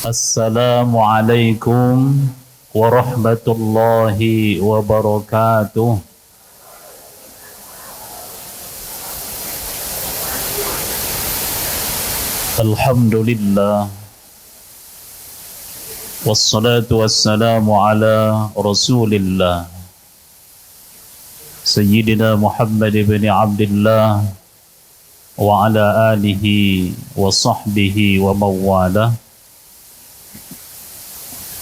Assalamualaikum warahmatullahi wabarakatuh. Alhamdulillah, wassalatu wassalamu ala rasulillah Sayyidina Muhammad ibn Abdullah wa ala alihi wa sahbihi wa mawala.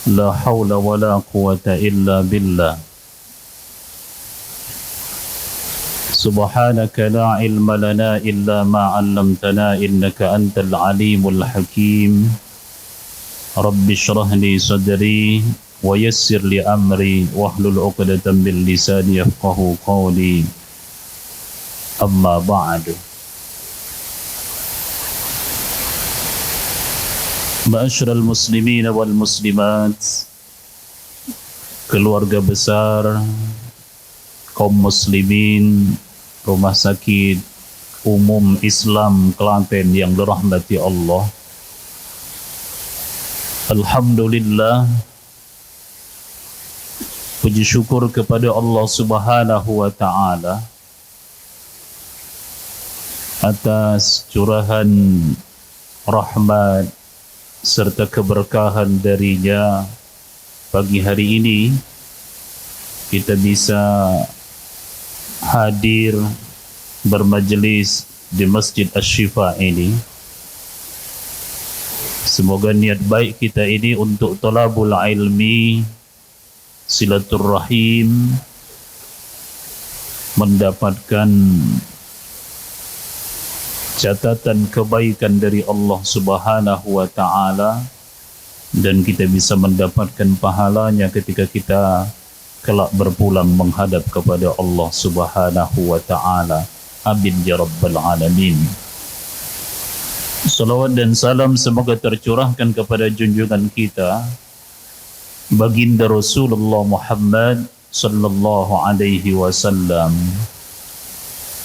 La hawla wa la quwata illa billah. Subhanaka la ilma lana illa ma 'allamtana innaka antal alimul hakim. Rabbi shrah li sadri wa yassir li amri wahlul 'uqdatam min lisani yafqahu qawli. Amma ba'du. Ma'asyiral muslimin wal muslimat, keluarga besar kaum muslimin Rumah Sakit Umum Islam Klaten yang dirahmati Allah. Alhamdulillah, puji syukur kepada Allah Subhanahu wa taala atas curahan rahmat serta keberkahan darinya. Pagi hari ini kita bisa hadir bermajlis di Masjid Asy-Syifa ini. Semoga niat baik kita ini untuk talabul ilmi, silaturrahim, mendapatkan catatan kebaikan dari Allah Subhanahu wa taala, dan kita bisa mendapatkan pahalanya ketika kita kelak berpulang menghadap kepada Allah Subhanahu wa taala. Amin ya rabbal alamin. Salawat dan salam semoga tercurahkan kepada junjungan kita baginda Rasulullah Muhammad sallallahu alaihi wasallam.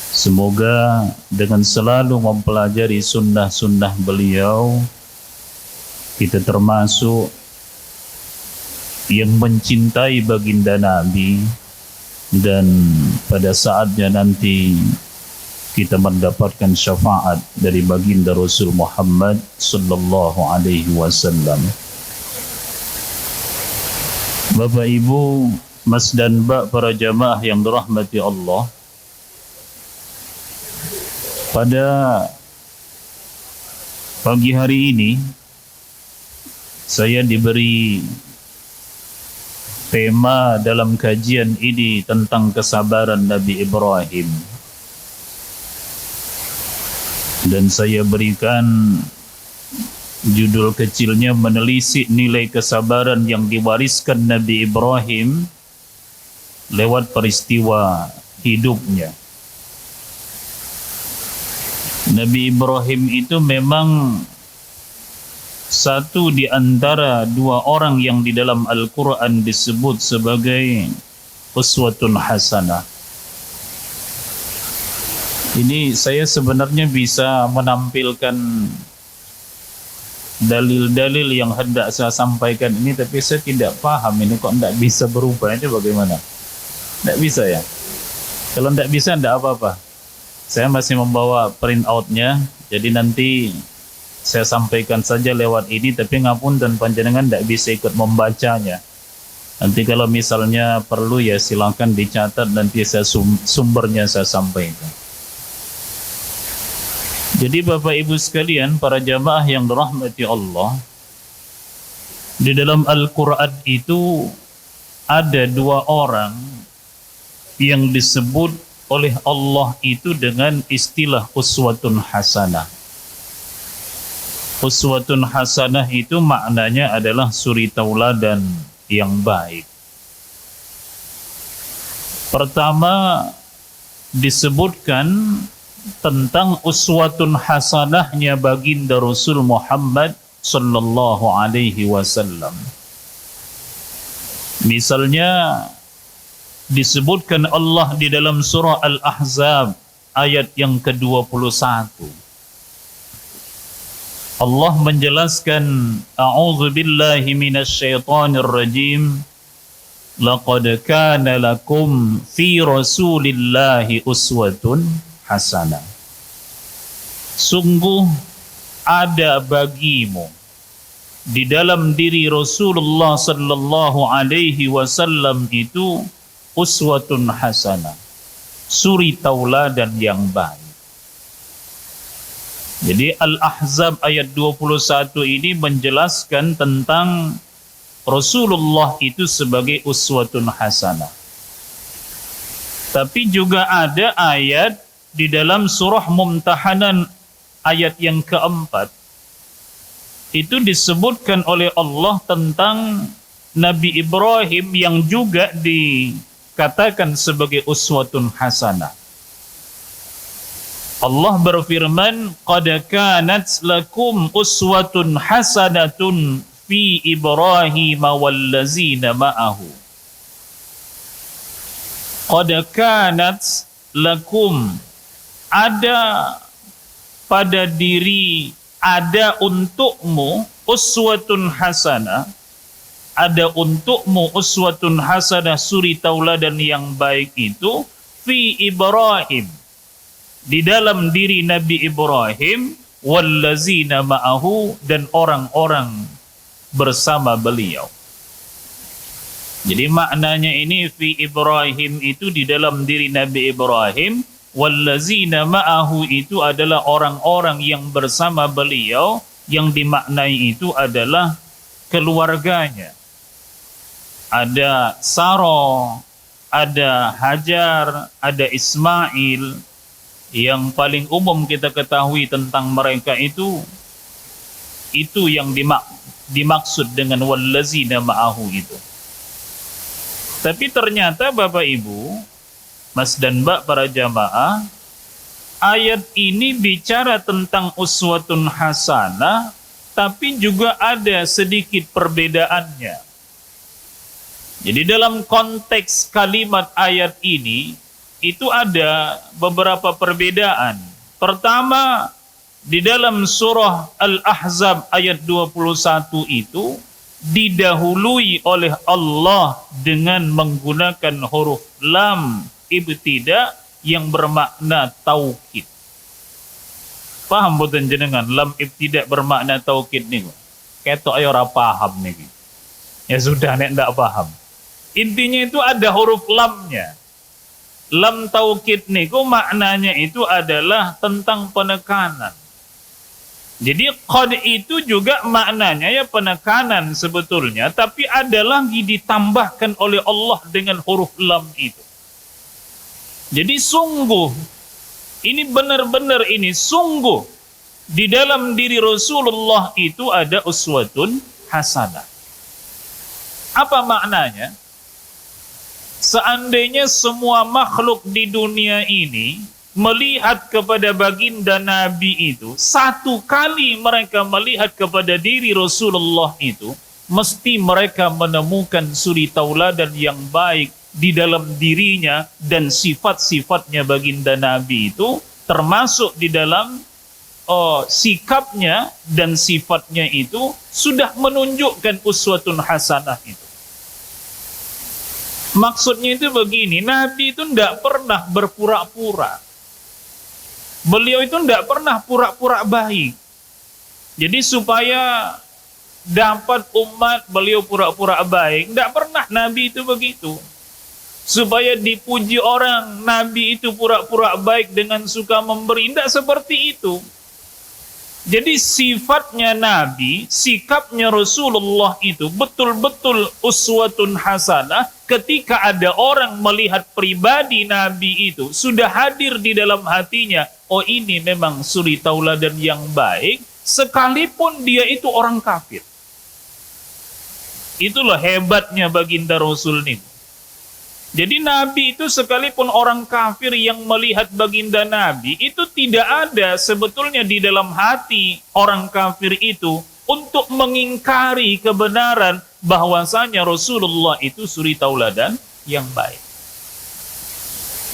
Semoga dengan selalu mempelajari sunnah-sunnah beliau, kita termasuk yang mencintai baginda Nabi, dan pada saatnya nanti kita mendapatkan syafaat dari baginda Rasul Muhammad sallallahu alaihi wasallam. Bapak Ibu, Mas dan Mbak para jamaah yang dirahmati Allah, pada pagi hari ini saya diberi tema dalam kajian ini tentang kesabaran Nabi Ibrahim, dan saya berikan judul kecilnya menelisik nilai kesabaran yang diwariskan Nabi Ibrahim lewat peristiwa hidupnya. Nabi Ibrahim itu memang satu di antara dua orang yang di dalam Al-Quran disebut sebagai uswatun hasanah. Ini saya sebenarnya bisa menampilkan dalil-dalil yang hendak saya sampaikan ini, tapi saya tidak paham ini kok tidak bisa berubah. Ini bagaimana? Tidak bisa ya? Kalau tidak bisa tidak apa-apa. Saya masih membawa print out-nya, jadi nanti saya sampaikan saja lewat ini, tapi ngapunten panjenengan tidak bisa ikut membacanya. Nanti kalau misalnya perlu ya silakan dicatat, nanti saya sumbernya saya sampaikan. Jadi Bapak Ibu sekalian, para jamaah yang dirahmati Allah, di dalam Al-Quran itu ada dua orang yang disebut oleh Allah itu dengan istilah uswatun hasanah. Uswatun hasanah itu maknanya adalah suri tauladan yang baik. Pertama disebutkan tentang uswatun hasanahnya baginda Rasul Muhammad sallallahu alaihi wasallam. Misalnya disebutkan Allah di dalam surah Al-Ahzab ayat yang ke-21. Allah menjelaskan, a'udzu billahi minasyaitonir rajim, laqad kana lakum fi rasulillahi uswatun hasanah. Sungguh ada bagimu di dalam diri Rasulullah sallallahu alaihi wasallam itu uswatun hasanah, suri tauladan yang baik. Jadi Al-Ahzab ayat 21 ini menjelaskan tentang Rasulullah itu sebagai uswatun hasanah. Tapi juga ada ayat di dalam surah Mumtahanan ayat yang keempat, itu disebutkan oleh Allah tentang Nabi Ibrahim yang juga dikatakan sebagai uswatun hasanah. Allah berfirman, qad kanat lakum uswatun hasanatun fi Ibrahim wallazina ma'ahu. Qad kanat lakum, ada pada diri, ada untukmu uswatun hasanah, ada untukmu uswatun hasanah, suri tauladan yang baik itu fi Ibrahim, di dalam diri Nabi Ibrahim, wallazina ma'ahu, dan orang-orang bersama beliau. Jadi maknanya ini fi Ibrahim itu di dalam diri Nabi Ibrahim, wallazina ma'ahu itu adalah orang-orang yang bersama beliau, yang dimaknai itu adalah keluarganya. Ada Sarah, ada Hajar, ada Ismail. Yang paling umum kita ketahui tentang mereka itu yang dimaksud dengan wallazina ma'ahu itu. Tapi ternyata Bapak Ibu, Mas dan Mbak para jamaah, ayat ini bicara tentang uswatun hasanah, tapi juga ada sedikit perbedaannya. Jadi dalam konteks kalimat ayat ini, itu ada beberapa perbedaan. Pertama, di dalam surah Al-Ahzab ayat 21 itu didahului oleh Allah dengan menggunakan huruf lam ibtida yang bermakna taukid. Paham boten jenengan lam ibtida bermakna taukid niku? Ketok ayo ora paham niki. Ya sudah nek ndak paham. Intinya itu ada huruf lamnya. Lam taukid niku maknanya itu adalah tentang penekanan. Jadi qad itu juga maknanya ya penekanan sebetulnya, tapi ada lagi ditambahkan oleh Allah dengan huruf lam itu. Jadi sungguh, ini benar-benar ini sungguh di dalam diri Rasulullah itu ada uswatun hasanah. Apa maknanya? Seandainya semua makhluk di dunia ini melihat kepada baginda Nabi itu, satu kali mereka melihat kepada diri Rasulullah itu, mesti mereka menemukan suri tauladan yang baik di dalam dirinya, dan sifat-sifatnya baginda Nabi itu termasuk di dalam sikapnya dan sifatnya itu sudah menunjukkan uswatun hasanah itu. Maksudnya itu begini, Nabi itu tidak pernah berpura-pura. Beliau itu tidak pernah pura-pura baik. Jadi supaya dapat umat beliau pura-pura baik, tidak pernah Nabi itu begitu. Supaya dipuji orang, Nabi itu pura-pura baik dengan suka memberi, tidak seperti itu. Jadi sifatnya Nabi, sikapnya Rasulullah itu betul-betul uswatun hasanah. Ketika ada orang melihat pribadi Nabi itu, sudah hadir di dalam hatinya, oh ini memang suri tauladan yang baik, sekalipun dia itu orang kafir. Itulah hebatnya baginda Rasul ini. Jadi Nabi itu sekalipun orang kafir yang melihat baginda Nabi, itu tidak ada sebetulnya di dalam hati orang kafir itu untuk mengingkari kebenaran bahwasanya Rasulullah itu suri tauladan yang baik.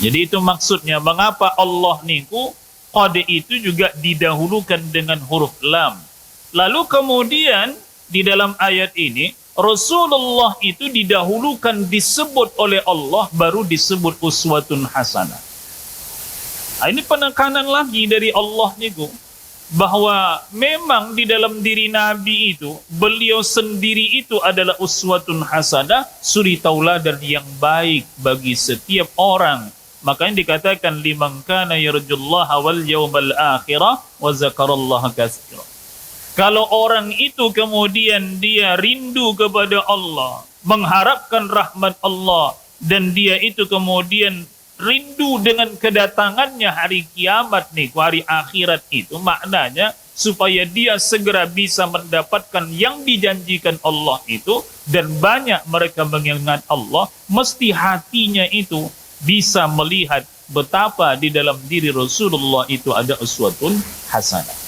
Jadi itu maksudnya mengapa Allah niku qad itu juga didahulukan dengan huruf lam. Lalu kemudian di dalam ayat ini Rasulullah itu didahulukan disebut oleh Allah, baru disebut uswatun hasanah. Nah, ini penekanan lagi dari Allah niku, bahwa memang di dalam diri Nabi itu, beliau sendiri itu adalah uswatun hasanah, suri tauladan yang baik bagi setiap orang. Makanya dikatakan liman kana yarjullaha wal yawmal akhirah wa zakarallaha katsira. Kalau orang itu kemudian dia rindu kepada Allah, mengharapkan rahmat Allah, dan dia itu kemudian rindu dengan kedatangannya hari kiamat nih, hari akhirat itu, maknanya supaya dia segera bisa mendapatkan yang dijanjikan Allah itu, dan banyak mereka mengingat Allah, mesti hatinya itu bisa melihat betapa di dalam diri Rasulullah itu ada uswatun hasanah.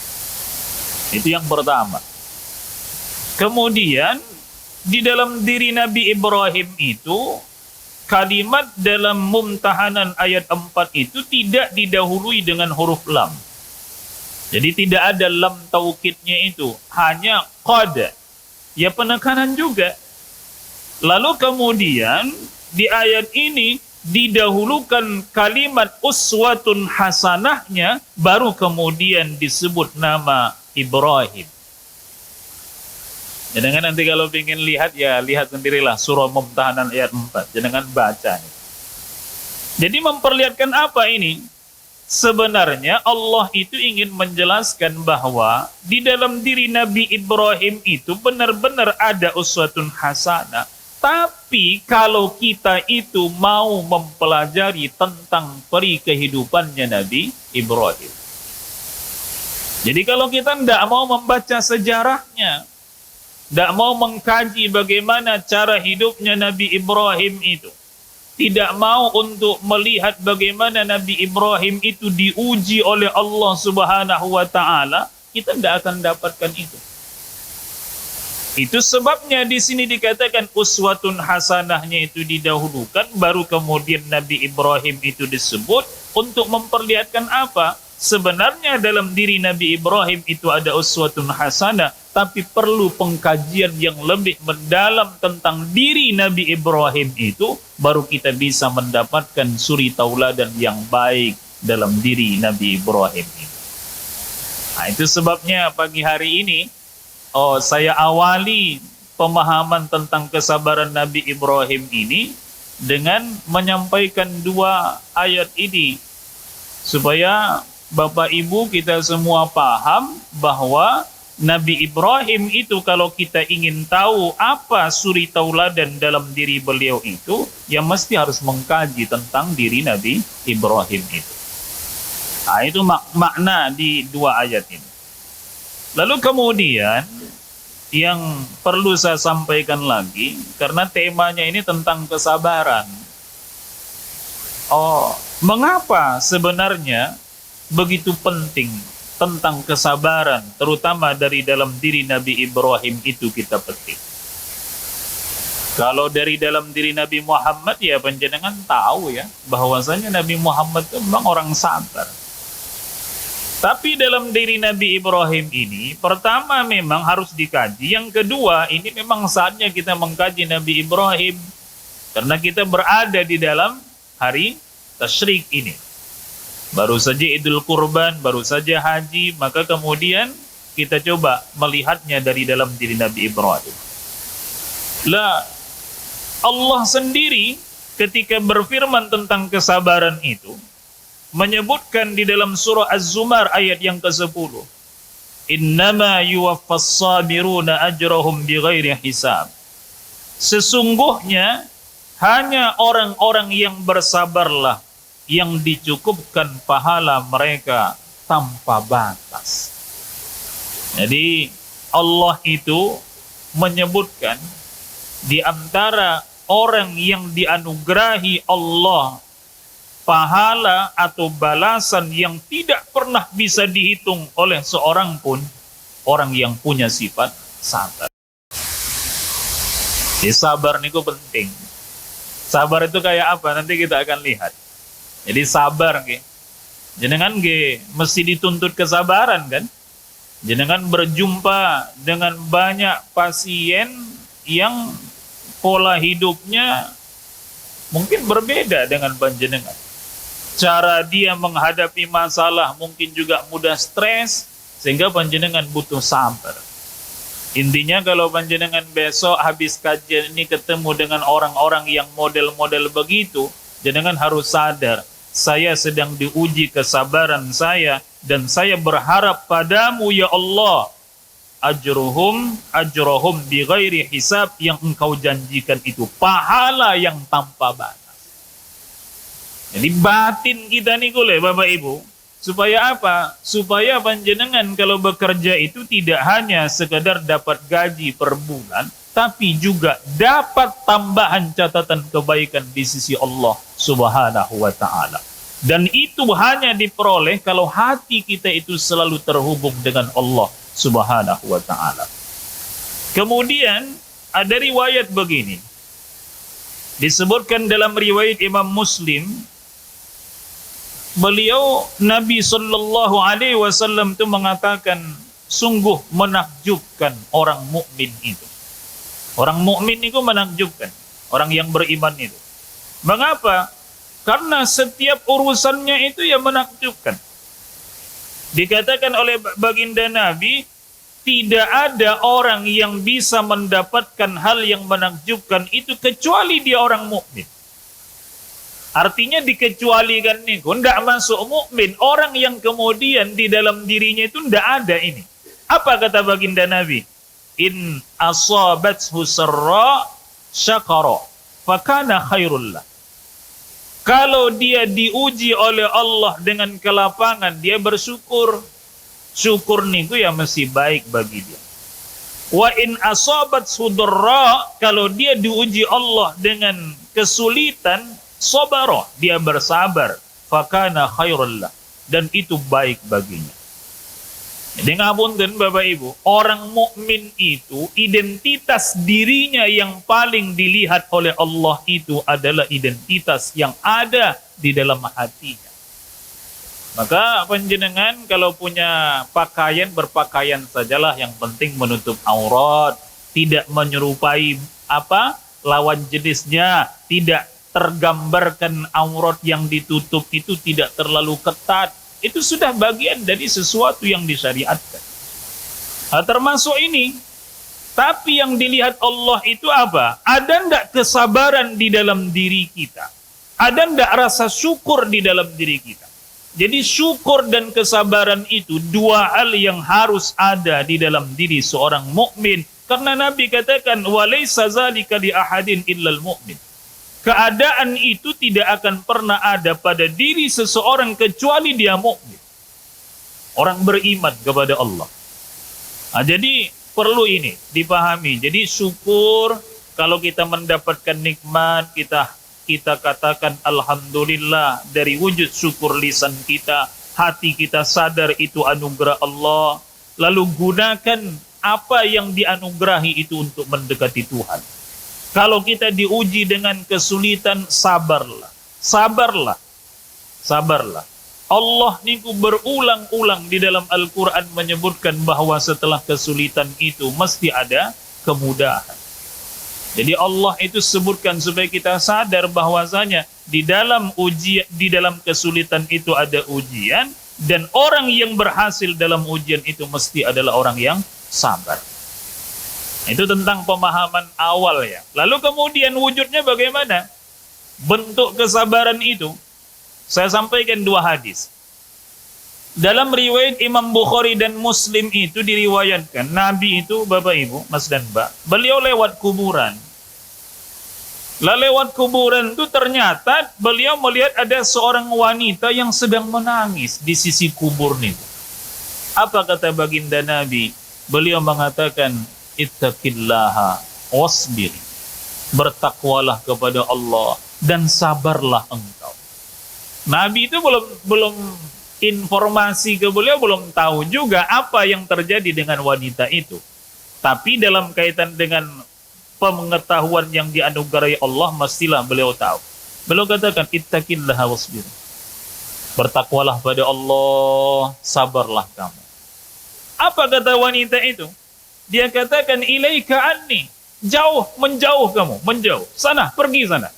Itu yang pertama. Kemudian di dalam diri Nabi Ibrahim itu, kalimat dalam Mumtahanan ayat 4 itu tidak didahului dengan huruf lam. Jadi tidak ada lam taukidnya itu, hanya qad. Ya penekanan juga. Lalu kemudian di ayat ini didahulukan kalimat uswatun hasanahnya, baru kemudian disebut nama Ibrahim. Jangan nanti kalau ingin lihat, ya lihat sendirilah surah Mumtahanan ayat 4. Jangan baca. Jadi memperlihatkan apa ini? Sebenarnya Allah itu ingin menjelaskan bahwa di dalam diri Nabi Ibrahim itu benar-benar ada uswatun hasanah. Tapi kalau kita itu mau mempelajari tentang peri kehidupannya Nabi Ibrahim. Jadi kalau kita tidak mau membaca sejarahnya, tidak mau mengkaji bagaimana cara hidupnya Nabi Ibrahim itu, tidak mau untuk melihat bagaimana Nabi Ibrahim itu diuji oleh Allah Subhanahu wa Ta'ala, kita tidak akan dapatkan itu. Itu sebabnya di sini dikatakan uswatun hasanahnya itu didahulukan, baru kemudian Nabi Ibrahim itu disebut untuk memperlihatkan apa? Sebenarnya dalam diri Nabi Ibrahim itu ada uswatun hasanah, tapi perlu pengkajian yang lebih mendalam tentang diri Nabi Ibrahim itu, baru kita bisa mendapatkan suri tauladan yang baik dalam diri Nabi Ibrahim itu. Nah, itu sebabnya pagi hari ini saya awali pemahaman tentang kesabaran Nabi Ibrahim ini dengan menyampaikan dua ayat ini, supaya Bapak Ibu kita semua paham bahwa Nabi Ibrahim itu, kalau kita ingin tahu apa suri tauladan dalam diri beliau itu, ya mesti harus mengkaji tentang diri Nabi Ibrahim itu. Nah, itu makna di dua ayat ini. Lalu kemudian yang perlu saya sampaikan lagi, karena temanya ini tentang kesabaran. Mengapa sebenarnya begitu penting tentang kesabaran, terutama dari dalam diri Nabi Ibrahim itu kita petik. Kalau dari dalam diri Nabi Muhammad, ya panjenengan tahu ya, bahwasanya Nabi Muhammad itu memang orang sabar. Tapi dalam diri Nabi Ibrahim ini, pertama memang harus dikaji. Yang kedua, ini memang saatnya kita mengkaji Nabi Ibrahim, karena kita berada di dalam hari tasyrik ini. Baru saja Idul Kurban, baru saja haji, maka kemudian kita coba melihatnya dari dalam diri Nabi Ibrahim. Lah, Allah sendiri ketika berfirman tentang kesabaran itu, menyebutkan di dalam surah Az-Zumar ayat yang ke-10. Innama yuwaffas sabiruna ajrahum bighairi hisab. Sesungguhnya hanya orang-orang yang bersabarlah yang dicukupkan pahala mereka tanpa batas. Jadi Allah itu menyebutkan di antara orang yang dianugerahi Allah pahala atau balasan yang tidak pernah bisa dihitung oleh seorang pun, orang yang punya sifat sabar. Jadi sabar niku penting. Sabar itu kayak apa? Nanti kita akan lihat. Jadi sabar nggih. Jenengan nggih mesti dituntut kesabaran kan? Jenengan berjumpa dengan banyak pasien yang pola hidupnya mungkin berbeda dengan panjenengan. Cara dia menghadapi masalah mungkin juga mudah stres, sehingga panjenengan butuh sabar. Intinya kalau panjenengan besok habis kajian ini ketemu dengan orang-orang yang model-model begitu, jenengan harus sadar, saya sedang diuji kesabaran saya, dan saya berharap padamu ya Allah, ajrohum bighairi hisab, yang engkau janjikan itu pahala yang tanpa batas. Jadi batin kita nih boleh Bapak Ibu, supaya apa? Supaya panjenengan kalau bekerja itu tidak hanya sekedar dapat gaji per bulan, tapi juga dapat tambahan catatan kebaikan di sisi Allah Subhanahu wa ta'ala. Dan itu hanya diperoleh kalau hati kita itu selalu terhubung dengan Allah Subhanahu wa ta'ala. Kemudian ada riwayat begini. Disebutkan dalam riwayat Imam Muslim, beliau Nabi sallallahu alaihi wasallam itu mengatakan, sungguh menakjubkan orang mukmin itu. Orang mukmin itu menakjubkan, orang yang beriman itu. Mengapa? Karena setiap urusannya itu ya menakjubkan. Dikatakan oleh baginda Nabi, tidak ada orang yang bisa mendapatkan hal yang menakjubkan itu kecuali dia orang mukmin. Artinya dikecualikan nih, tidak masuk mukmin, orang yang kemudian di dalam dirinya itu tidak ada ini. Apa kata baginda Nabi? In asabathu sarra syakara fakana khairullah. Kalau dia diuji oleh Allah dengan kelapangan, dia bersyukur. Syukur niku ya mesti baik bagi dia. Wa in asabathu darra, kalau dia diuji Allah dengan kesulitan, sabara, dia bersabar, fakana khairullah, dan itu baik baginya. Jadi ngapunten Bapak Ibu, orang mukmin itu identitas dirinya yang paling dilihat oleh Allah itu adalah identitas yang ada di dalam hatinya. Maka panjenengan kalau punya pakaian, berpakaian sajalah, yang penting menutup aurat, tidak menyerupai lawan jenisnya, tidak tergambarkan aurat yang ditutup itu tidak terlalu ketat. Itu sudah bagian dari sesuatu yang disyariatkan. Termasuk ini. Tapi yang dilihat Allah itu apa? Ada enggak kesabaran di dalam diri kita? Ada enggak rasa syukur di dalam diri kita? Jadi syukur dan kesabaran itu dua hal yang harus ada di dalam diri seorang mukmin. Karena Nabi katakan, walaysa zalika li ahadin illal mu'min. Keadaan itu tidak akan pernah ada pada diri seseorang kecuali dia mukmin. Orang beriman kepada Allah. Jadi perlu ini dipahami. Jadi syukur kalau kita mendapatkan nikmat, kita katakan alhamdulillah, dari wujud syukur lisan kita, hati kita sadar itu anugerah Allah. Lalu gunakan apa yang dianugerahi itu untuk mendekati Tuhan. Kalau kita diuji dengan kesulitan, sabarlah. Sabarlah. Sabarlah. Allah niku berulang-ulang di dalam Al-Quran menyebutkan bahwa setelah kesulitan itu mesti ada kemudahan. Jadi Allah itu sebutkan supaya kita sadar bahwasanya di dalam kesulitan itu ada ujian, dan orang yang berhasil dalam ujian itu mesti adalah orang yang sabar. Itu tentang pemahaman awal ya. Lalu kemudian wujudnya bagaimana? Bentuk kesabaran itu, saya sampaikan dua hadis. Dalam riwayat Imam Bukhari dan Muslim itu diriwayatkan, Nabi itu, Bapak Ibu, Mas dan Mbak, beliau lewat kuburan. Lewat kuburan itu ternyata beliau melihat ada seorang wanita yang sedang menangis di sisi kubur itu. Apa kata baginda Nabi? Beliau mengatakan, ittaqillaha wasbir. Bertakwalah kepada Allah dan sabarlah engkau. Nabi itu belum informasi ke beliau, belum tahu juga apa yang terjadi dengan wanita itu. Tapi dalam kaitan dengan pengetahuan yang dianugerahi Allah, mestilah beliau tahu. Beliau katakan ittaqillaha wasbir. Bertakwalah pada Allah, sabarlah kamu. Apa kata wanita itu? Dia katakan, ilaika anni. Jauh, menjauh kamu, menjauh. Sana, pergi sana.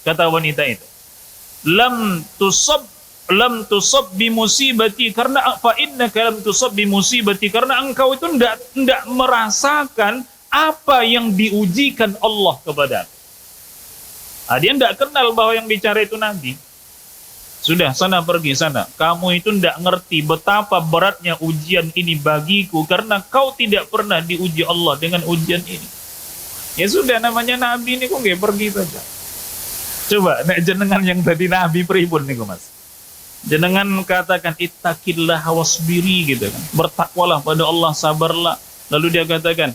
Kata wanita itu. Lam tusab bi musibati, karena fa innaka lam tusab bi musibati, karena engkau itu tidak merasakan apa yang diujikan Allah kepada. Dia tidak kenal bahwa yang bicara itu Nabi. Sudah, sana pergi sana. Kamu itu tidak ngerti betapa beratnya ujian ini bagiku, karena kau tidak pernah diuji Allah dengan ujian ini. Ya sudah, namanya Nabi ini kok nggak pergi saja. Coba, nek jenengan yang tadi Nabi pribun nih Mas. Jenengan katakan ittaqillah wasbiri gitu kan. Bertakwalah pada Allah, sabarlah. Lalu dia katakan,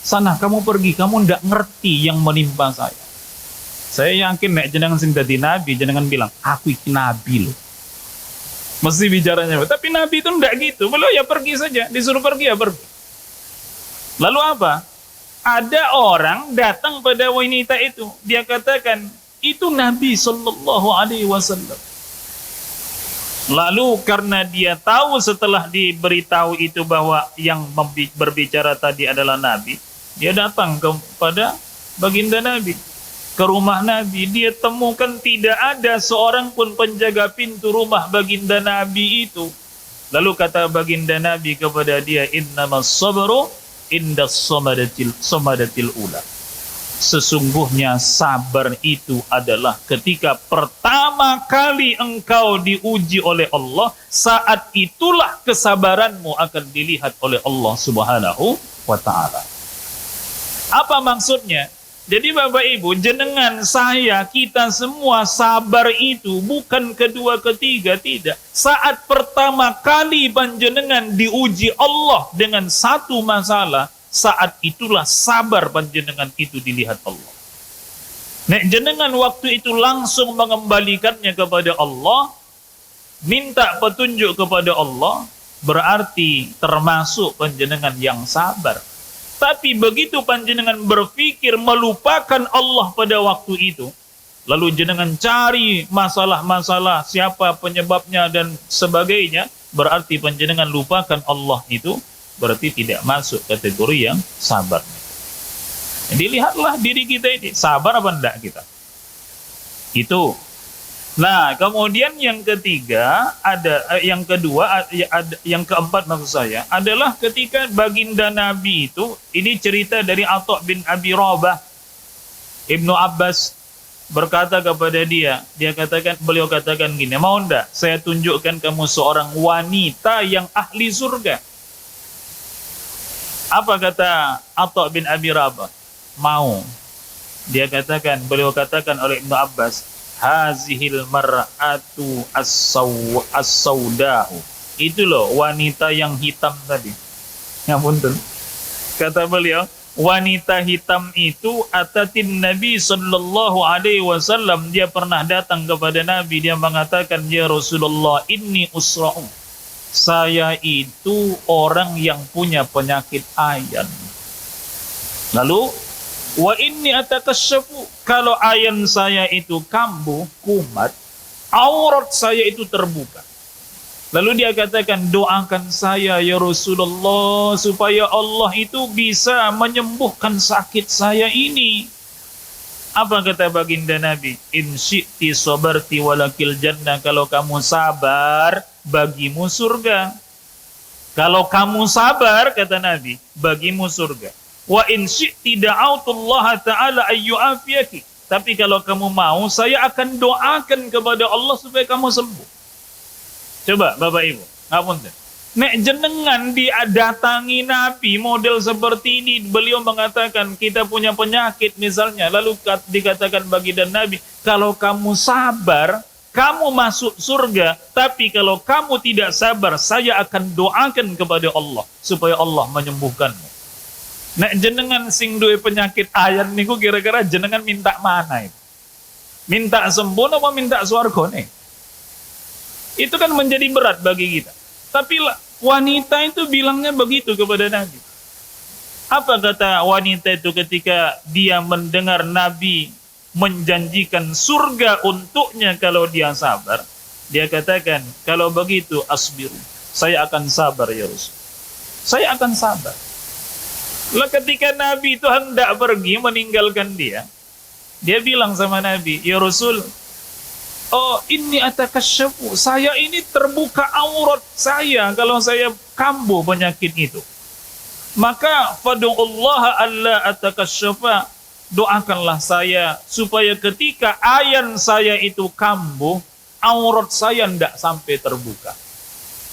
sana kamu pergi, kamu tidak ngerti yang menimpa saya. Saya yakin nek jenengan sing dadi nabi, jenengan bilang, aku iki nabi loh. Mesti bicaranya. Tapi nabi itu enggak gitu. Beliau ya pergi saja, disuruh pergi ya pergi. Lalu apa? Ada orang datang pada wanita itu. Dia katakan, itu Nabi sallallahu alaihi wasallam. Lalu karena dia tahu setelah diberitahu itu bahwa yang berbicara tadi adalah Nabi, dia datang kepada baginda Nabi. Ke rumah Nabi, dia temukan tidak ada seorang pun penjaga pintu rumah baginda Nabi itu. Lalu kata baginda Nabi kepada dia, innamas sabru indas somadatil ula. Sesungguhnya sabar itu adalah ketika pertama kali engkau diuji oleh Allah, saat itulah kesabaranmu akan dilihat oleh Allah Subhanahu wa ta'ala. Apa maksudnya? Jadi Bapak Ibu, jenengan, saya, kita semua sabar itu bukan kedua, ketiga, tidak. Saat pertama kali panjenengan diuji Allah dengan satu masalah, saat itulah sabar panjenengan itu dilihat Allah. Nek jenengan waktu itu langsung mengembalikannya kepada Allah, minta petunjuk kepada Allah, berarti termasuk panjenengan yang sabar. Tapi begitu panjenengan berpikir melupakan Allah pada waktu itu, lalu jenengan cari masalah-masalah, siapa penyebabnya dan sebagainya, berarti panjenengan lupakan Allah itu, berarti tidak masuk kategori yang sabar. Jadi lihatlah diri kita ini, sabar apa enggak kita? Itu. Nah, kemudian yang ketiga, yang kedua, yang keempat maksud saya, adalah ketika baginda Nabi itu, ini cerita dari Atha bin Abi Rabah. Ibnu Abbas berkata kepada dia katakan, beliau katakan gini, mau enggak saya tunjukkan kamu seorang wanita yang ahli surga? Apa kata Atha bin Abi Rabah? Mau. Beliau katakan oleh Ibnu Abbas, hazihil mar'atu as-saudahu. Itu loh wanita yang hitam tadi. Ngapunten. Kata beliau, wanita hitam itu atatin Nabi sallallahu alaihi wasallam, dia pernah datang kepada Nabi, dia mengatakan, ya Rasulullah, inni usra'u. Saya itu orang yang punya penyakit ayan. Lalu wa inni atakasyafu, kalau ayan saya itu kambuh, kumat, aurat saya itu terbuka. Lalu dia katakan, doakan saya ya Rasulullah supaya Allah itu bisa menyembuhkan sakit saya ini. Apa kata baginda Nabi? In syi'ti sabarti walakil jannah, kalau kamu sabar bagimu surga. Kalau kamu sabar, kata Nabi, bagimu surga. Wa in syi'ti da'autullaha ta'ala ayyu'afiyaki. Tapi kalau kamu mau, saya akan doakan kepada Allah supaya kamu sembuh. Coba Bapak Ibu, ngapunten. Nek jenengan didatangi Nabi model seperti ini, beliau mengatakan kita punya penyakit misalnya, lalu dikatakan baginda Nabi, kalau kamu sabar, kamu masuk surga, tapi kalau kamu tidak sabar, saya akan doakan kepada Allah supaya Allah menyembuhkanmu. Nek jenengan sing duwe penyakit ayan niku kira-kira jenengan minta mana itu? Minta sembuh apa minta swarga nih? Itu kan menjadi berat bagi kita. Tapi wanita itu bilangnya begitu kepada Nabi. Apa kata wanita itu ketika dia mendengar Nabi menjanjikan surga untuknya kalau dia sabar? Dia katakan, kalau begitu asbiru, saya akan sabar ya Rasul. saya akan sabar. Lah ketika Nabi itu hendak pergi meninggalkan dia bilang sama Nabi, ya Rasul, oh ini atakasyafu, saya ini terbuka aurat saya kalau saya kambuh penyakit itu. Maka fadu'ullaha alla atakasyafa, doakanlah saya supaya ketika ayan saya itu kambuh, aurat saya tidak sampai terbuka.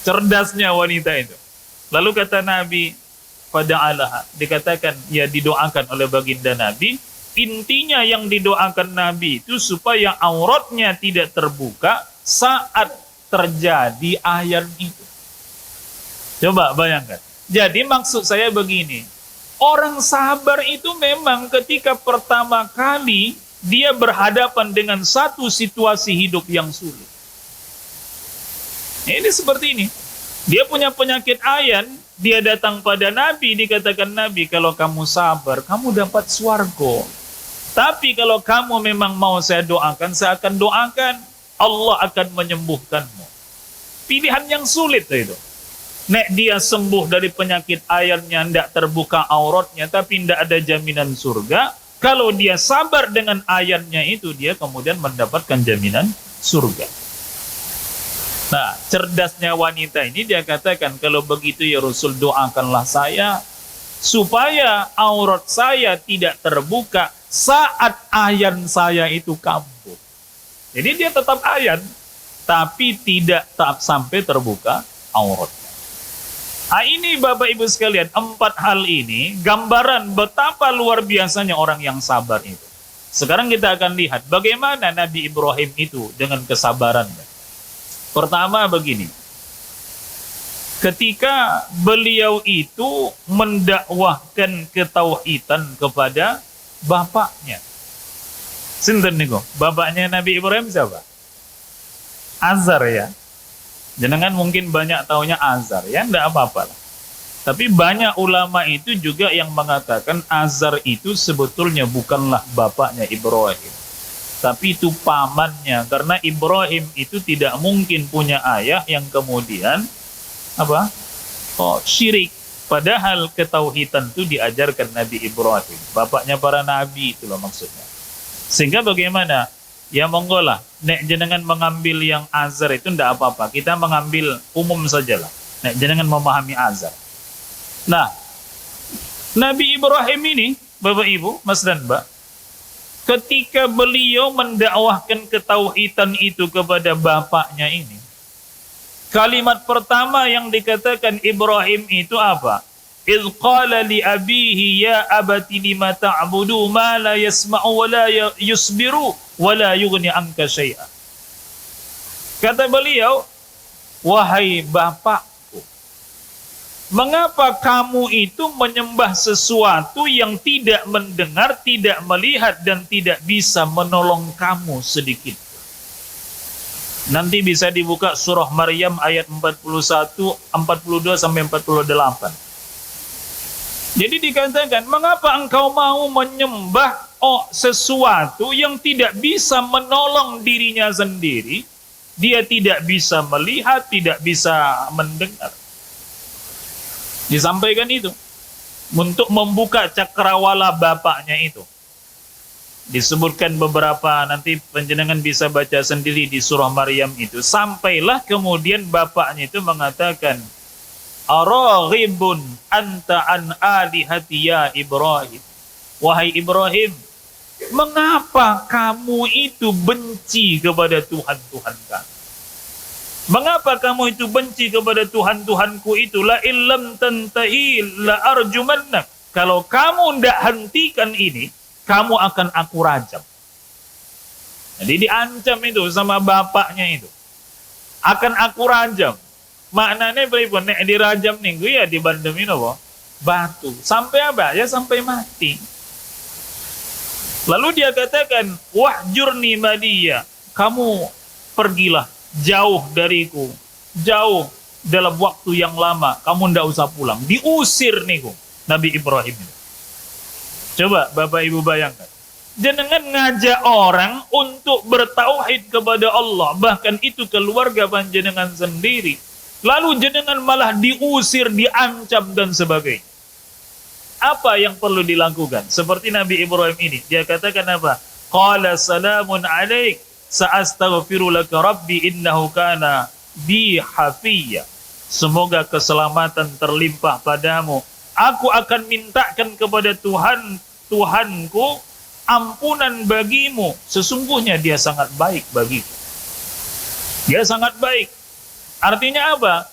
Cerdasnya wanita itu. Lalu kata Nabi, fada'alaha, dikatakan ya didoakan oleh baginda Nabi. Intinya yang didoakan Nabi itu supaya auratnya tidak terbuka saat terjadi ayan itu. Coba bayangkan. Jadi maksud saya begini, orang sabar itu memang ketika pertama kali dia berhadapan dengan satu situasi hidup yang sulit. Ini seperti ini. Dia punya penyakit ayan, dia datang pada Nabi, dikatakan Nabi, kalau kamu sabar, kamu dapat swarga. Tapi kalau kamu memang mau saya doakan, saya akan doakan, Allah akan menyembuhkanmu. Pilihan yang sulit itu. Nek dia sembuh dari penyakit ayannya, tidak terbuka auratnya, tapi tidak ada jaminan surga. Kalau dia sabar dengan ayannya itu, dia kemudian mendapatkan jaminan surga. Nah, cerdasnya wanita ini dia katakan, kalau begitu ya Rasul, doakanlah saya supaya aurat saya tidak terbuka saat ayan saya itu kambuh. Jadi dia tetap ayan, tapi tidak sampai terbuka auratnya. Nah, ini Bapak Ibu sekalian, 4 hal ini gambaran betapa luar biasanya orang yang sabar itu. Sekarang kita akan lihat bagaimana Nabi Ibrahim itu dengan kesabarannya. Pertama begini, ketika beliau itu mendakwahkan ketauhidan kepada bapaknya. Sinten niku? Bapaknya Nabi Ibrahim siapa? Azar ya. Jenengan mungkin banyak taunya Azar ya, enggak apa-apa lah. Tapi banyak ulama itu juga yang mengatakan Azar itu sebetulnya bukanlah bapaknya Ibrahim, tapi itu pamannya, karena Ibrahim itu tidak mungkin punya ayah yang kemudian syirik. Padahal ketauhidan itu diajarkan Nabi Ibrahim, bapaknya para nabi, itulah maksudnya. Sehingga bagaimana? Ya monggo lah, nek jenengan mengambil yang Azar itu tidak apa-apa, kita mengambil umum sajalah. Nek jenengan memahami Azar. Nah, Nabi Ibrahim ini, Bapak Ibu, Mas dan Mbak, ketika beliau mendakwahkan ketauhidan itu kepada bapaknya ini, kalimat pertama yang dikatakan Ibrahim itu apa? Idh qala li abihi ya abati lima ta'budu ma la yasma'u wa la yusbiru wa la yughni anka syai'a. Kata beliau, wahai bapakku, mengapa kamu itu menyembah sesuatu yang tidak mendengar, tidak melihat, dan tidak bisa menolong kamu sedikit? Nanti bisa dibuka surah Maryam ayat 41, 42 sampai 48. Jadi dikatakan, mengapa engkau mau menyembah sesuatu yang tidak bisa menolong dirinya sendiri? Dia tidak bisa melihat, tidak bisa mendengar. Disampaikan itu untuk membuka cakrawala bapaknya itu. Disebutkan beberapa, nanti penjenengan bisa baca sendiri di surah Maryam itu. Sampailah kemudian bapaknya itu mengatakan, Araghibun anta an alihati ya Ibrahim. Wahai Ibrahim, mengapa kamu itu benci kepada Tuhan-Tuhan kamu? Mengapa kamu itu benci kepada Tuhan-Tuhanku itu? La illam tantahi la arjumannak. Kalau kamu tidak hentikan ini, kamu akan aku rajam. Jadi diancam itu sama bapaknya itu. Akan aku rajam. Maknanya beripun nek dirajam minggu ya dibandemin apa? Batu. Sampai apa? Ya sampai mati. Lalu dia katakan, wahjurni madiya. Kamu pergilah jauh dariku. Jauh dalam waktu yang lama. Kamu ndak usah pulang. Diusir niku Nabi Ibrahim ini. Coba Bapak Ibu bayangkan. Jenengan ngajak orang untuk bertauhid kepada Allah. Bahkan itu keluarga panjenengan sendiri. Lalu jenengan malah diusir, diancam dan sebagainya. Apa yang perlu dilakukan? Seperti Nabi Ibrahim ini, dia katakan apa? Qala salamun alaik, sa'astaghfiru laka rabbi innahu kana bi hafiyya. Semoga keselamatan terlimpah padamu. Aku akan mintakan kepada Tuhanku ampunan bagimu. Sesungguhnya dia sangat baik bagiku. Dia sangat baik. Artinya apa?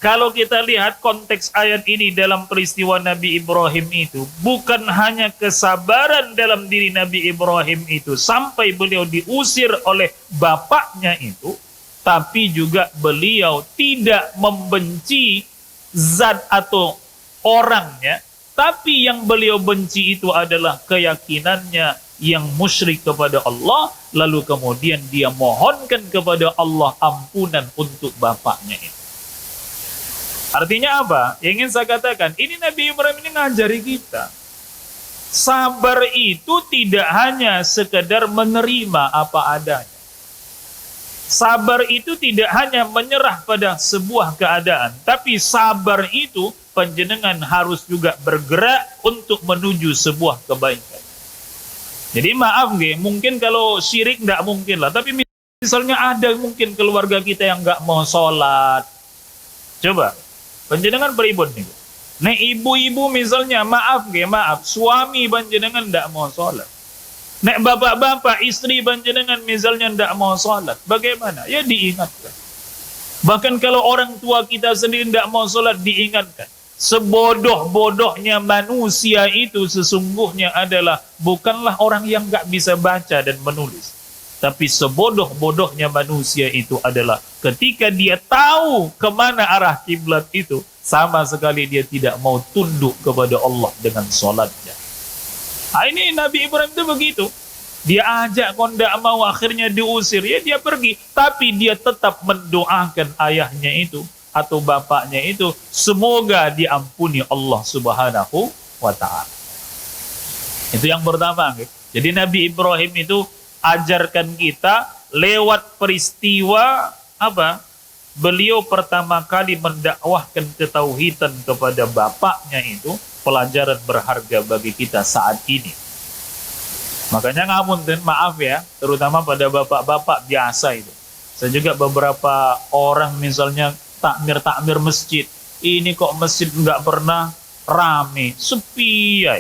Kalau kita lihat konteks ayat ini dalam peristiwa Nabi Ibrahim itu, bukan hanya kesabaran dalam diri Nabi Ibrahim itu sampai beliau diusir oleh bapaknya itu, tapi juga beliau tidak membenci zat atau orangnya, tapi yang beliau benci itu adalah keyakinannya yang musyrik kepada Allah, lalu kemudian dia mohonkan kepada Allah ampunan untuk bapaknya itu. Artinya apa? Yang ingin saya katakan, ini Nabi Ibrahim ini ngajari kita. Sabar itu tidak hanya sekedar menerima apa adanya. Sabar itu tidak hanya menyerah pada sebuah keadaan, tapi sabar itu panjenengan harus juga bergerak untuk menuju sebuah kebaikan. Jadi maaf nggih, mungkin kalau syirik nggak mungkin lah, tapi misalnya ada mungkin keluarga kita yang nggak mau sholat. Coba, panjenengan pripun niku? Nek ibu-ibu misalnya, maaf suami panjenengan ndak mau sholat. Nek bapak-bapak istri panjenengan misalnya ndak mau sholat, bagaimana? Ya diingatkan. Bahkan kalau orang tua kita sendiri ndak mau sholat, diingatkan. Sebodoh-bodohnya manusia itu sesungguhnya adalah bukanlah orang yang nggak bisa baca dan menulis. Tapi sebodoh-bodohnya manusia itu adalah ketika dia tahu kemana arah kiblat itu, sama sekali dia tidak mau tunduk kepada Allah dengan sholatnya. Nah, ini Nabi Ibrahim itu begitu. Dia ajak kok tidak mau, akhirnya diusir. Ya dia pergi. Tapi dia tetap mendoakan ayahnya itu atau bapaknya itu, semoga diampuni Allah Subhanahu wa ta'ala. Itu yang pertama. Jadi Nabi Ibrahim itu ajarkan kita lewat peristiwa apa? Beliau pertama kali mendakwahkan ketauhidan kepada bapaknya itu, pelajaran berharga bagi kita saat ini. Makanya ngapunten, maaf ya, terutama pada bapak-bapak biasa itu. Saya juga beberapa orang misalnya takmir masjid, ini kok masjid nggak pernah rame, sepi ya.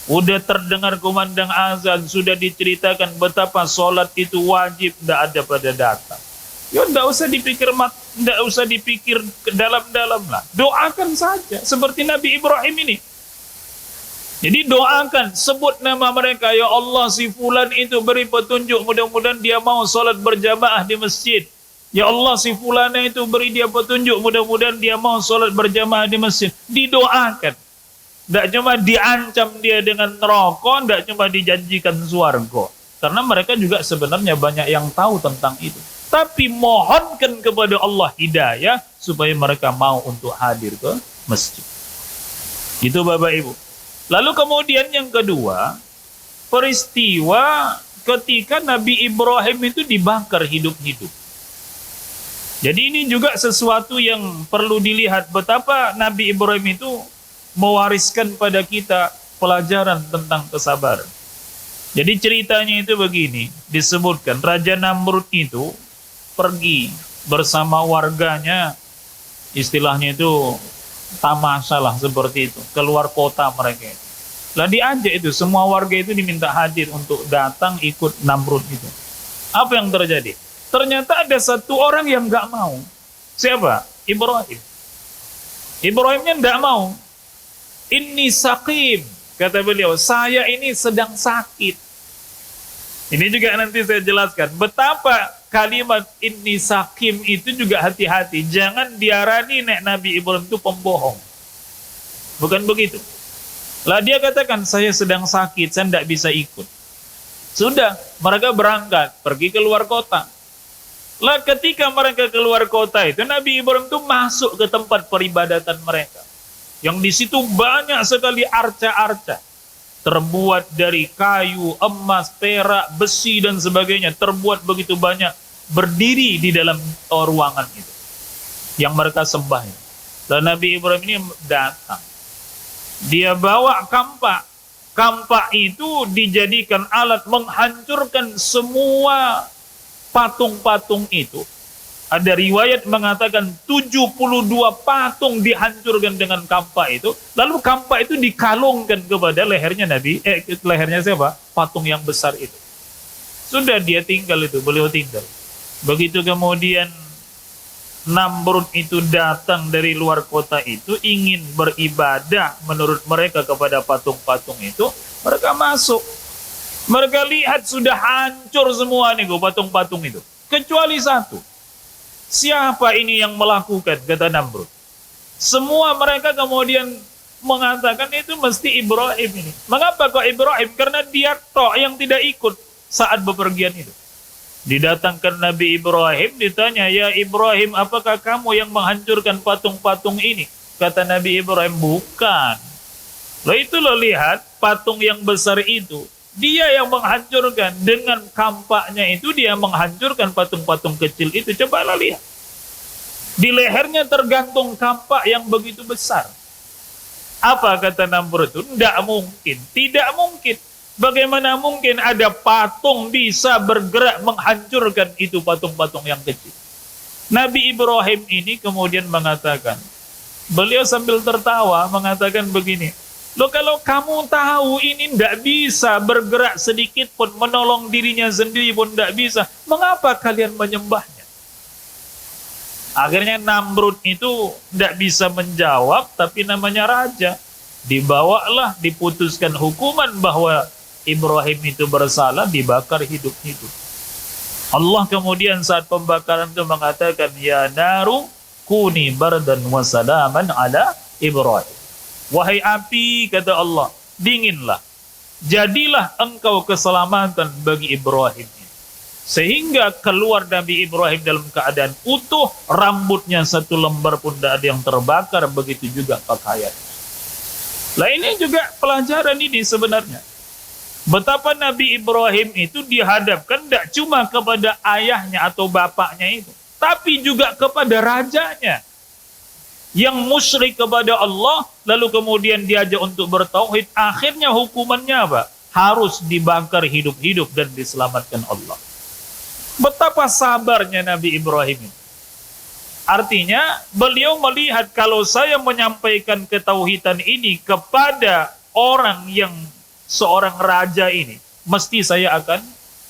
Udah terdengar kumandang azan, sudah diceritakan betapa sholat itu wajib, nggak ada pada datang. Ya nggak usah dipikir ke dalam-dalam lah. Doakan saja seperti Nabi Ibrahim ini. Jadi doakan, sebut nama mereka, ya Allah si fulan itu beri petunjuk, mudah-mudahan dia mau sholat berjamaah di masjid. Ya Allah si fulana itu beri dia petunjuk, mudah-mudahan dia mau sholat berjamaah di masjid. Didoakan. Tidak cuma diancam dia dengan neraka, tidak cuma dijanjikan swarga. Karena mereka juga sebenarnya banyak yang tahu tentang itu. Tapi mohonkan kepada Allah hidayah supaya mereka mau untuk hadir ke masjid. Itu Bapak Ibu. Lalu kemudian yang kedua, peristiwa ketika Nabi Ibrahim itu dibakar hidup-hidup. Jadi ini juga sesuatu yang perlu dilihat, betapa Nabi Ibrahim itu mewariskan pada kita pelajaran tentang kesabaran. Jadi ceritanya itu begini, disebutkan Raja Namrud itu pergi bersama warganya, istilahnya itu tamasalah seperti itu, keluar kota mereka. Lah diajak itu, semua warga itu diminta hadir untuk datang ikut Namrud itu. Apa yang terjadi? Ternyata ada satu orang yang nggak mau. Siapa? Ibrahim. Ibrahimnya nggak mau. Inni saqim, kata beliau, saya ini sedang sakit. Ini juga nanti saya jelaskan betapa kalimat inni saqim itu juga hati-hati. Jangan diarani nek Nabi Ibrahim itu pembohong. Bukan begitu. Lah dia katakan, saya sedang sakit, saya tidak bisa ikut. Sudah, mereka berangkat, pergi keluar kota. Lah ketika mereka keluar kota itu, Nabi Ibrahim itu masuk ke tempat peribadatan mereka. Yang di situ banyak sekali arca-arca. Terbuat dari kayu, emas, perak, besi, dan sebagainya. Terbuat begitu banyak, berdiri di dalam ruangan itu. yang mereka sembah. Dan Nabi Ibrahim ini datang. Dia bawa kampak. Kampak itu dijadikan alat menghancurkan semua patung-patung itu. Ada riwayat mengatakan 72 patung dihancurkan dengan kampak itu. Lalu kampak itu dikalungkan kepada lehernya lehernya siapa? Patung yang besar itu. Sudah dia tinggal itu, beliau tinggal. Begitu kemudian Namrud itu datang dari luar kota itu, ingin beribadah menurut mereka kepada patung-patung itu, mereka masuk. Mereka lihat sudah hancur semua nih patung-patung itu. Kecuali satu. Siapa ini yang melakukan, kata Namrud. Semua mereka kemudian mengatakan itu mesti Ibrahim ini. Mengapa kok Ibrahim? Karena dia tok yang tidak ikut saat bepergian itu. Didatangkan Nabi Ibrahim, ditanya, ya Ibrahim, apakah kamu yang menghancurkan patung-patung ini? Kata Nabi Ibrahim, bukan. Lalu itu lo lihat, patung yang besar itu, dia yang menghancurkan. Dengan kampaknya itu, dia menghancurkan patung-patung kecil itu. Coba lo lihat. Di lehernya tergantung kampak yang begitu besar. Apa kata Namrud itu? Tidak mungkin. Tidak mungkin. Bagaimana mungkin ada patung bisa bergerak menghancurkan itu patung-patung yang kecil? Nabi Ibrahim ini kemudian mengatakan, beliau sambil tertawa mengatakan begini, loh kalau kamu tahu ini tidak bisa bergerak sedikit pun, menolong dirinya sendiri pun tidak bisa, mengapa kalian menyembahnya? Akhirnya Namrud itu tidak bisa menjawab, tapi namanya raja. Dibawalah, diputuskan hukuman bahwa Ibrahim itu bersalah, dibakar hidup-hidup. Allah kemudian saat pembakaran itu mengatakan, ya naru kuni bardan wa salaman ala Ibrahim. Wahai api, kata Allah, dinginlah. Jadilah engkau keselamatan bagi Ibrahim. Sehingga keluar Nabi Ibrahim dalam keadaan utuh, rambutnya satu lembar pun tidak ada yang terbakar, begitu juga pakaian. Nah ini juga pelajaran ini sebenarnya. Betapa Nabi Ibrahim itu dihadapkan tidak cuma kepada ayahnya atau bapaknya itu, tapi juga kepada rajanya yang musyrik kepada Allah, lalu kemudian diajak untuk bertauhid. Akhirnya hukumannya apa? Harus dibakar hidup-hidup dan diselamatkan Allah. Betapa sabarnya Nabi Ibrahim itu. Artinya beliau melihat, kalau saya menyampaikan ketauhidan ini kepada orang yang seorang raja ini, mesti saya akan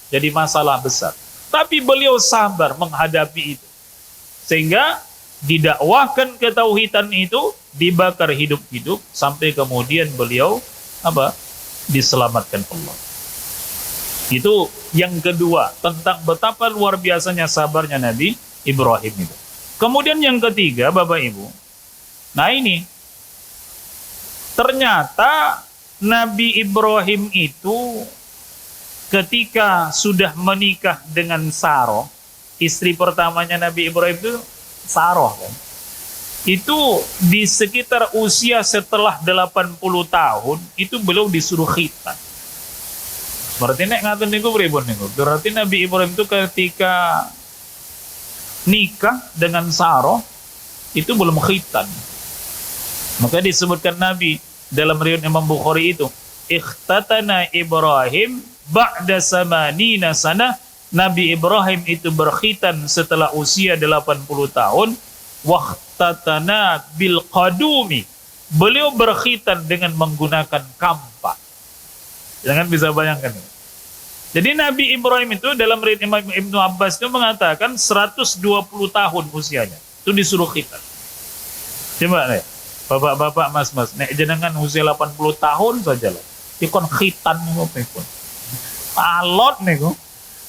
jadi masalah besar. Tapi beliau sabar menghadapi itu. Sehingga didakwahkan ketauhidan itu, dibakar hidup-hidup, sampai kemudian beliau diselamatkan Allah. Itu yang kedua, tentang betapa luar biasanya sabarnya Nabi Ibrahim itu. Kemudian yang ketiga, Bapak Ibu, nah ini, ternyata Nabi Ibrahim itu ketika sudah menikah dengan Saroh, istri pertamanya Nabi Ibrahim itu Saroh kan. Itu di sekitar usia setelah 80 tahun itu beliau disuruh khitan. Berarti nek ngaten niku pripun niku? Berarti Nabi Ibrahim itu ketika nikah dengan Saroh itu belum khitan. Maka disebutkan Nabi dalam riwayat Imam Bukhari itu, ikhtatana Ibrahim ba'da samanina sana. Nabi Ibrahim itu berkhitan setelah usia 80 tahun. Wahtatana bil qadumi. Beliau berkhitan dengan menggunakan kampak. Jangan bisa bayangkan. Jadi Nabi Ibrahim itu dalam riwayat Imam Ibnu Abbas itu mengatakan 120 tahun usianya. Itu disuruh khitan. Coba nih. Bapak-bapak, mas-mas, nek jenengan usia 80 tahun saja lah. Ikon khitan ngopo pun. Alot niku.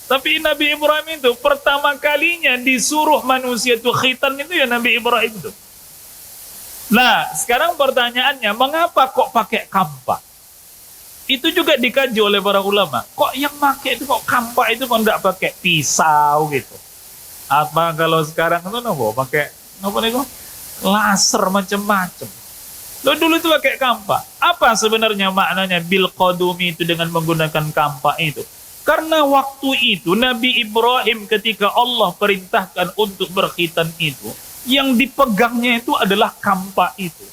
Tapi Nabi Ibrahim itu pertama kalinya disuruh manusia itu khitan itu ya Nabi Ibrahim itu. Nah, sekarang pertanyaannya, mengapa kok pakai kampak? Itu juga dikaji oleh para ulama. Kok yang pakai itu kok kampak itu kok enggak pakai pisau gitu? Apa kalau sekarang itu nopo pakai nopo niku? Laser macam-macam. Lo dulu itu pakai kampak. Apa sebenarnya maknanya bil qadumi itu dengan menggunakan kampak itu? Karena waktu itu Nabi Ibrahim ketika Allah perintahkan untuk berkhitan itu, yang dipegangnya itu adalah kampak itu.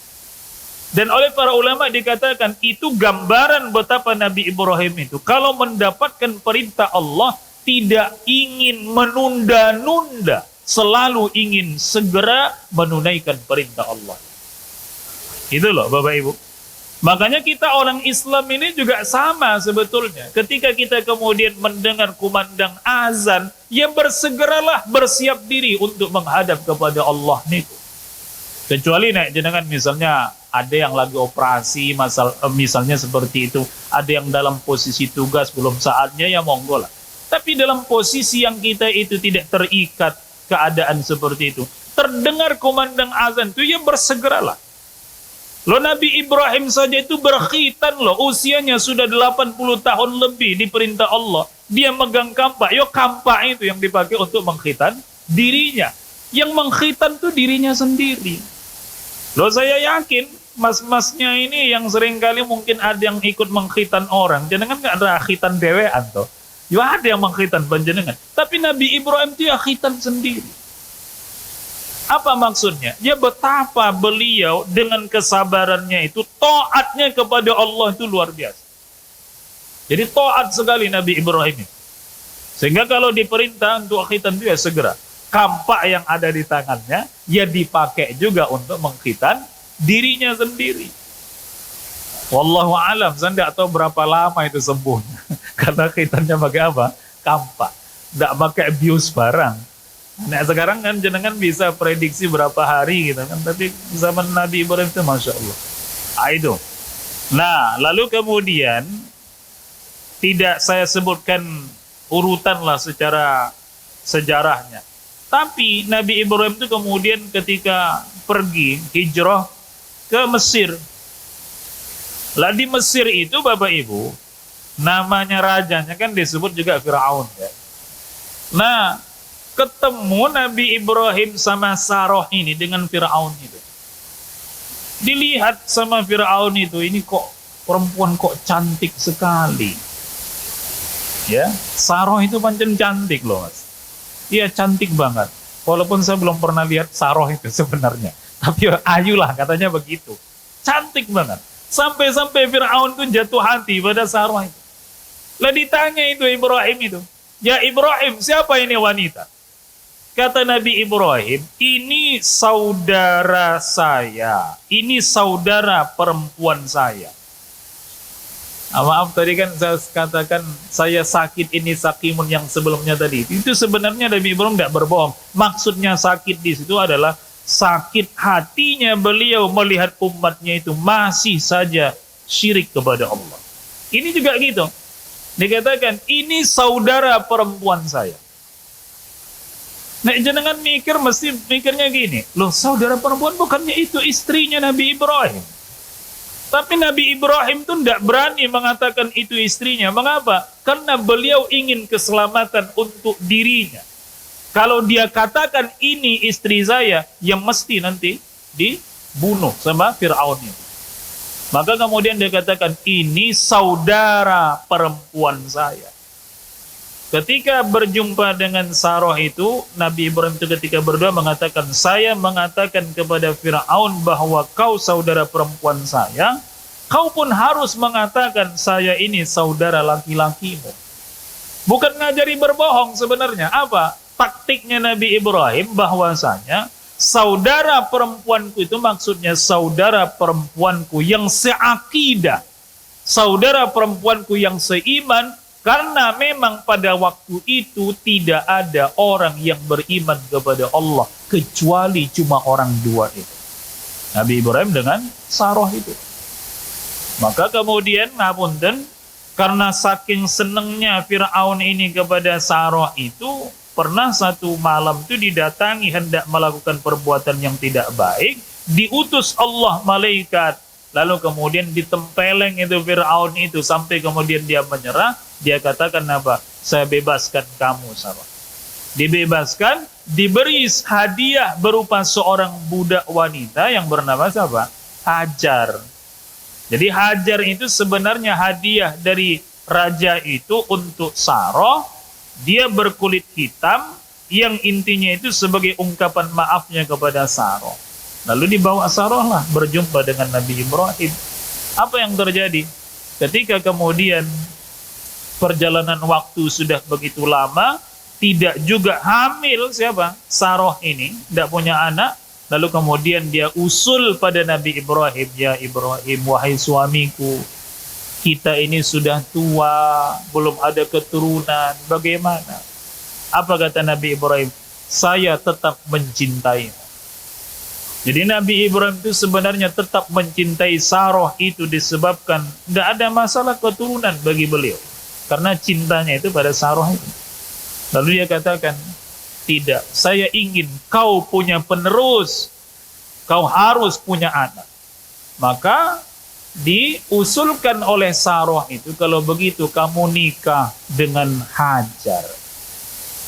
Dan oleh para ulama dikatakan itu gambaran betapa Nabi Ibrahim itu kalau mendapatkan perintah Allah tidak ingin menunda-nunda, selalu ingin segera menunaikan perintah Allah. Itu loh Bapak Ibu. Makanya kita orang Islam ini juga sama sebetulnya. Ketika kita kemudian mendengar kumandang azan, ya bersegeralah bersiap diri untuk menghadap kepada Allah niku. Kecuali nek jenengan misalnya ada yang lagi operasi, misalnya seperti itu, ada yang dalam posisi tugas belum saatnya, ya monggo lah. Tapi dalam posisi yang kita itu tidak terikat keadaan seperti itu, terdengar kumandang azan itu, ya bersegeralah. Loh Nabi Ibrahim saja itu berkhitan loh, usianya sudah 80 tahun lebih diperintah Allah. Dia megang kampak, kampak itu yang dipakai untuk mengkhitan dirinya. Yang mengkhitan tuh dirinya sendiri. Loh saya yakin mas-masnya ini yang seringkali mungkin ada yang ikut mengkhitan orang. Jenengan nggak ada khitan dewean toh. Ya ada yang mengkhitan panjenengan. Tapi Nabi Ibrahim itu ya khitan sendiri. Apa maksudnya? Ya betapa beliau dengan kesabarannya itu, taatnya kepada Allah itu luar biasa. Jadi taat sekali Nabi Ibrahim. Sehingga kalau diperintah untuk khitan itu ya segera. Kampak yang ada di tangannya ya dipakai juga untuk mengkhitan dirinya sendiri. Wallahu alam, saya tidak tahu berapa lama itu sembuh. Karena khitannya pakai apa? Kampak. Tidak pakai bius barang. Nah sekarang kan jenengan bisa prediksi berapa hari gitu kan. Tapi zaman Nabi Ibrahim itu Masya Allah. Itu. Nah lalu kemudian tidak saya sebutkan urutan lah secara sejarahnya. Tapi Nabi Ibrahim itu kemudian ketika pergi hijrah ke Mesir. Lah di Mesir itu Bapak Ibu, namanya rajanya kan disebut juga Firaun ya. Nah, ketemu Nabi Ibrahim sama Sarah ini dengan Firaun itu. Dilihat sama Firaun itu, ini kok perempuan kok cantik sekali. Ya, Sarah itu pancen cantik loh Mas. Iya cantik banget. Walaupun saya belum pernah lihat Sarah itu sebenarnya. Tapi ayu lah katanya begitu. Cantik banget. Sampai-sampai Fir'aun itu jatuh hati pada Sarah itu. Lah ditanya itu Ibrahim itu. Ya Ibrahim, siapa ini wanita? Kata Nabi Ibrahim, ini saudara saya. Ini saudara perempuan saya. Maaf tadi kan saya katakan saya sakit ini sakimun yang sebelumnya tadi. Itu sebenarnya Nabi Ibrahim tidak berbohong. Maksudnya sakit di situ adalah sakit hatinya beliau melihat umatnya itu masih saja syirik kepada Allah. Ini juga gitu. Dikatakan ini saudara perempuan saya. Nah jangan mikir mesti mikirnya gini. Loh saudara perempuan bukannya itu istrinya Nabi Ibrahim. Tapi Nabi Ibrahim itu tidak berani mengatakan itu istrinya. Mengapa? Karena beliau ingin keselamatan untuk dirinya. Kalau dia katakan ini istri saya, yang mesti nanti dibunuh sama Fir'aun itu. Maka kemudian dia katakan ini saudara perempuan saya. Ketika berjumpa dengan Sarah itu, Nabi Ibrahim itu ketika berdoa mengatakan, saya mengatakan kepada Fir'aun bahwa kau saudara perempuan saya, kau pun harus mengatakan saya ini saudara laki-lakimu. Bukan ngajari berbohong sebenarnya. Apa? Taktiknya Nabi Ibrahim bahwasanya saudara perempuanku itu maksudnya saudara perempuanku yang seakidah. Saudara perempuanku yang seiman. Karena memang pada waktu itu tidak ada orang yang beriman kepada Allah kecuali cuma orang dua itu. Nabi Ibrahim dengan Sarah itu. Maka kemudian ngapunten karena saking senengnya Fir'aun ini kepada Sarah itu, pernah satu malam itu didatangi hendak melakukan perbuatan yang tidak baik, diutus Allah malaikat. Lalu kemudian ditempeleng itu Fir'aun itu sampai kemudian dia menyerah. Dia katakan apa? Saya bebaskan kamu Sarah. Dibebaskan, diberi hadiah berupa seorang budak wanita yang bernama siapa? Hajar. Jadi Hajar itu sebenarnya hadiah dari raja itu untuk Sarah. Dia berkulit hitam yang intinya itu sebagai ungkapan maafnya kepada Saroh. Lalu dibawa Saroh lah berjumpa dengan Nabi Ibrahim. Apa yang terjadi? Ketika kemudian perjalanan waktu sudah begitu lama, tidak juga hamil siapa? Saroh ini, tidak punya anak. Lalu kemudian dia usul pada Nabi Ibrahim, ya Ibrahim, wahai suamiku, kita ini sudah tua, belum ada keturunan, bagaimana? Apa kata Nabi Ibrahim? Saya tetap mencintaimu. Jadi Nabi Ibrahim itu sebenarnya tetap mencintai Saroh itu disebabkan tidak ada masalah keturunan bagi beliau. Karena cintanya itu pada Saroh itu. Lalu dia katakan, tidak, saya ingin kau punya penerus. Kau harus punya anak. Maka diusulkan oleh Saroh itu, kalau begitu kamu nikah dengan Hajar.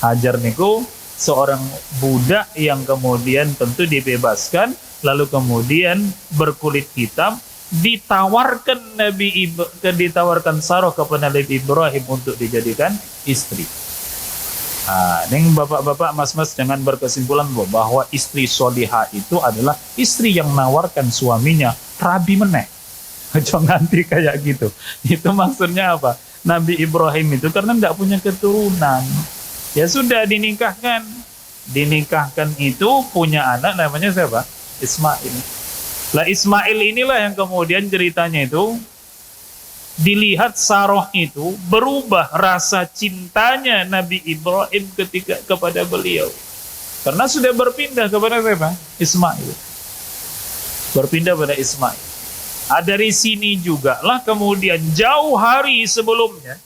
Hajar niku seorang budak yang kemudian tentu dibebaskan, lalu kemudian berkulit hitam, ditawarkan Saroh kepada Nabi Ibrahim untuk dijadikan istri. Ini bapak-bapak, mas-mas jangan berkesimpulan bahwa istri solihah itu adalah istri yang menawarkan suaminya rabi meneh. Jangan nanti kayak gitu. Itu maksudnya apa? Nabi Ibrahim itu karena tidak punya keturunan. Ya sudah dinikahkan. Dinikahkan itu punya anak namanya siapa? Ismail. Lah Ismail inilah yang kemudian ceritanya itu dilihat Saroh itu berubah rasa cintanya Nabi Ibrahim ketika kepada beliau. Karena sudah berpindah kepada siapa? Ismail. Berpindah pada Ismail. Dari sini juga lah kemudian jauh hari sebelumnya,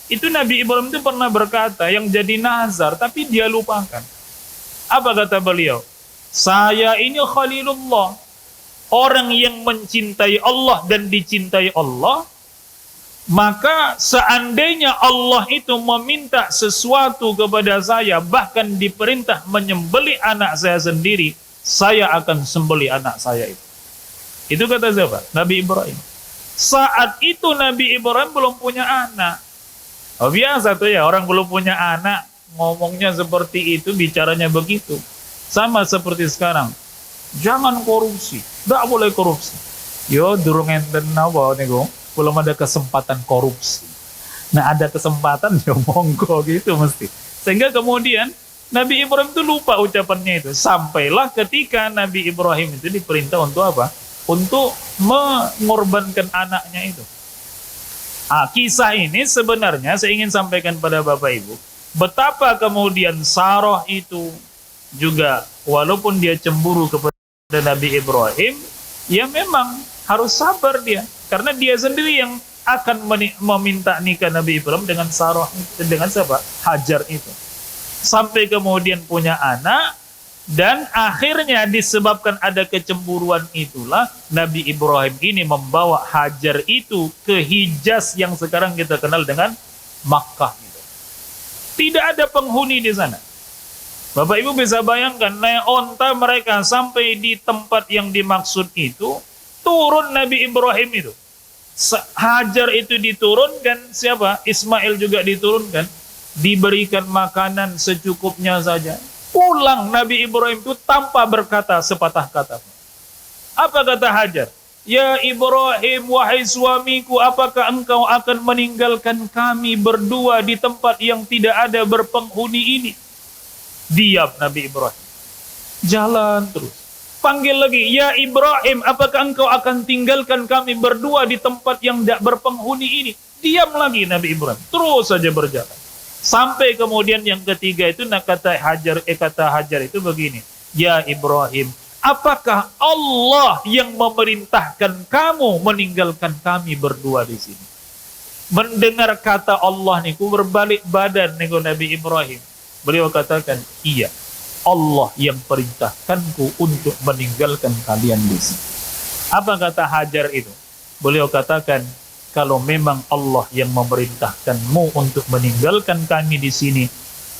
itu Nabi Ibrahim itu pernah berkata yang jadi nazar tapi dia lupakan. Apa kata beliau? Saya ini Khalilullah, orang yang mencintai Allah dan dicintai Allah. Maka seandainya Allah itu meminta sesuatu kepada saya, bahkan diperintah menyembelih anak saya sendiri, saya akan sembelih anak saya itu. Itu kata siapa? Nabi Ibrahim. Saat itu Nabi Ibrahim belum punya anak. Biasa tuh ya, orang belum punya anak ngomongnya seperti itu, bicaranya begitu. Sama seperti sekarang. Jangan korupsi, tidak boleh korupsi. Yo durung enten apa nego, belum ada kesempatan korupsi. Nah ada kesempatan ya monggo gitu mesti. Sehingga kemudian Nabi Ibrahim itu lupa ucapannya itu. Sampailah ketika Nabi Ibrahim itu diperintah untuk apa? Untuk mengorbankan anaknya itu. Kisah ini sebenarnya saya ingin sampaikan pada Bapak Ibu, betapa kemudian Saroh itu juga walaupun dia cemburu kepada Nabi Ibrahim, ya memang harus sabar dia, karena dia sendiri yang akan meminta nikah Nabi Ibrahim dengan Saroh, dengan siapa? Hajar itu. Sampai kemudian punya anak, dan akhirnya disebabkan ada kecemburuan itulah Nabi Ibrahim ini membawa Hajar itu ke Hijaz yang sekarang kita kenal dengan Makkah gitu. Tidak ada penghuni di sana. Bapak Ibu bisa bayangkan, naik onta mereka sampai di tempat yang dimaksud itu, turun Nabi Ibrahim itu. Hajar itu diturunkan, siapa? Ismail juga diturunkan, diberikan makanan secukupnya saja. Pulang Nabi Ibrahim itu tanpa berkata sepatah kata. Apa kata Hajar? Ya Ibrahim, wahai suamiku, apakah engkau akan meninggalkan kami berdua di tempat yang tidak ada berpenghuni ini? Diam Nabi Ibrahim. Jalan terus. Panggil lagi, ya Ibrahim, apakah engkau akan tinggalkan kami berdua di tempat yang tidak berpenghuni ini? Diam lagi Nabi Ibrahim. Terus saja berjalan. Sampai kemudian yang ketiga itu kata Hajar itu begini, ya Ibrahim, apakah Allah yang memerintahkan kamu meninggalkan kami berdua di sini? Mendengar kata Allah niku berbalik badan niku Nabi Ibrahim. Beliau katakan, iya, Allah yang perintahkanku untuk meninggalkan kalian di sini. Apa kata Hajar itu? Beliau katakan, kalau memang Allah yang memerintahkanmu untuk meninggalkan kami di sini,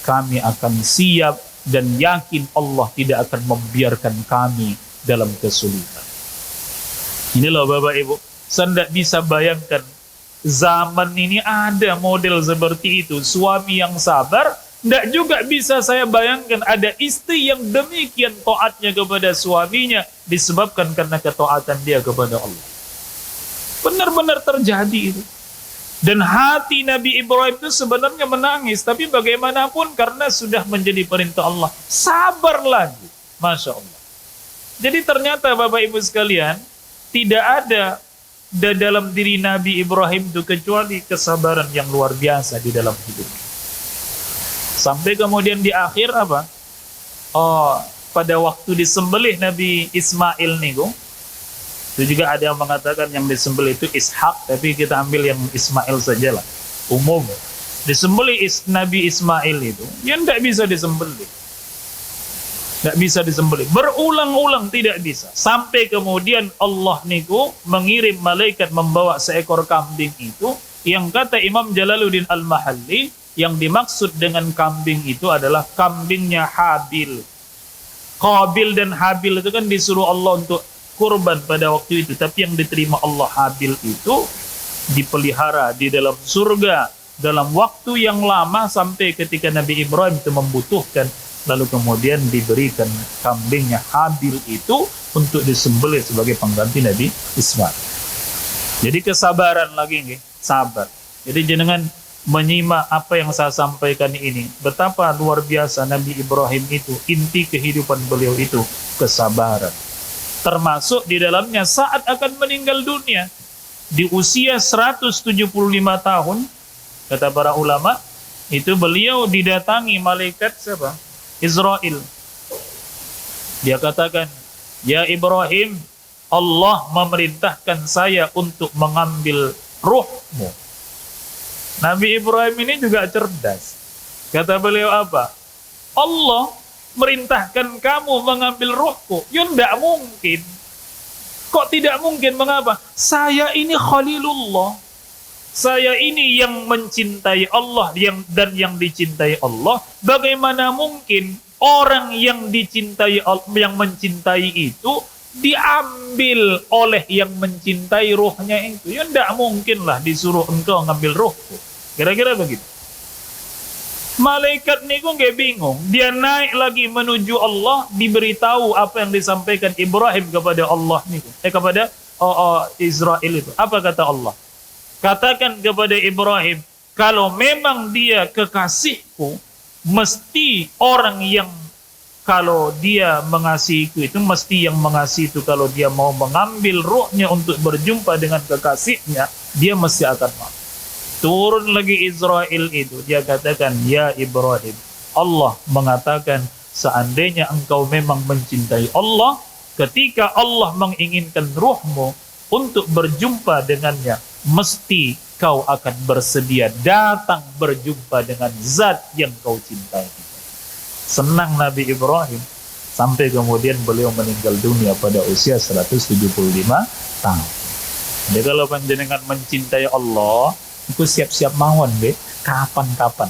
kami akan siap dan yakin Allah tidak akan membiarkan kami dalam kesulitan. Inilah Bapak Ibu, saya tidak bisa bayangkan zaman ini ada model seperti itu, suami yang sabar Tidak juga bisa saya bayangkan ada istri yang demikian taatnya kepada suaminya disebabkan karena ketaatan dia kepada Allah. Benar-benar terjadi itu. Dan hati Nabi Ibrahim itu sebenarnya menangis, tapi bagaimanapun karena sudah menjadi perintah Allah, sabar lagi. Masya Allah. Jadi ternyata Bapak Ibu sekalian, tidak ada dalam diri Nabi Ibrahim itu kecuali kesabaran yang luar biasa di dalam hidupnya. Sampai kemudian di akhir apa? Oh, pada waktu disembelih Nabi Ismail niku, itu juga ada yang mengatakan yang disembelih itu Ishak, tapi kita ambil yang Ismail sajalah, umum. Disembelih Nabi Ismail itu, yang tidak bisa disembelih. Tidak bisa disembelih. Berulang-ulang tidak bisa. Sampai kemudian Allah niku mengirim malaikat membawa seekor kambing itu, yang kata Imam Jalaluddin Al-Mahalli, yang dimaksud dengan kambing itu adalah kambingnya Habil. Qabil dan Habil itu kan disuruh Allah untuk kurban pada waktu itu, tapi yang diterima Allah Habil itu dipelihara di dalam surga dalam waktu yang lama sampai ketika Nabi Ibrahim itu membutuhkan, lalu kemudian diberikan kambingnya Habil itu untuk disembelih sebagai pengganti Nabi Ismail. Jadi kesabaran lagi nih, sabar. Jadi jenengan menyimak apa yang saya sampaikan ini, betapa luar biasa Nabi Ibrahim itu, inti kehidupan beliau itu kesabaran. Termasuk di dalamnya saat akan meninggal dunia di usia 175 tahun, kata para ulama, itu beliau didatangi malaikat siapa? Israel. Dia katakan, "Ya Ibrahim, Allah memerintahkan saya untuk mengambil ruhmu." Nabi Ibrahim ini juga cerdas. Kata beliau apa? Allah merintahkan kamu mengambil ruhku. Ya tidak mungkin. Kok tidak mungkin? Mengapa? Saya ini Khalilullah. Saya ini yang mencintai Allah dan yang dicintai Allah. Bagaimana mungkin orang yang dicintai, yang mencintai itu diambil oleh yang mencintai ruhnya itu? Ya tidak mungkin lah disuruh engkau ngambil ruhku. Kira-kira begitu. Malaikat niku nggak bingung. Dia naik lagi menuju Allah, diberitahu apa yang disampaikan Ibrahim kepada Allah niku. Kepada Israel itu. Apa kata Allah? Katakan kepada Ibrahim, kalau memang dia kekasihku, mesti orang yang kalau dia mengasihiku itu, mesti yang mengasihi itu kalau dia mau mengambil ruhnya untuk berjumpa dengan kekasihnya, dia mesti akan mau. Turun lagi Israel itu, dia katakan, "Ya Ibrahim, Allah mengatakan seandainya engkau memang mencintai Allah, ketika Allah menginginkan ruhmu untuk berjumpa dengannya, mesti kau akan bersedia datang berjumpa dengan zat yang kau cintai." Senang Nabi Ibrahim sampai kemudian beliau meninggal dunia pada usia 175 tahun. Jadi kalau panjenengan mencintai Allah, itu siap-siap mawon deh, kapan-kapan.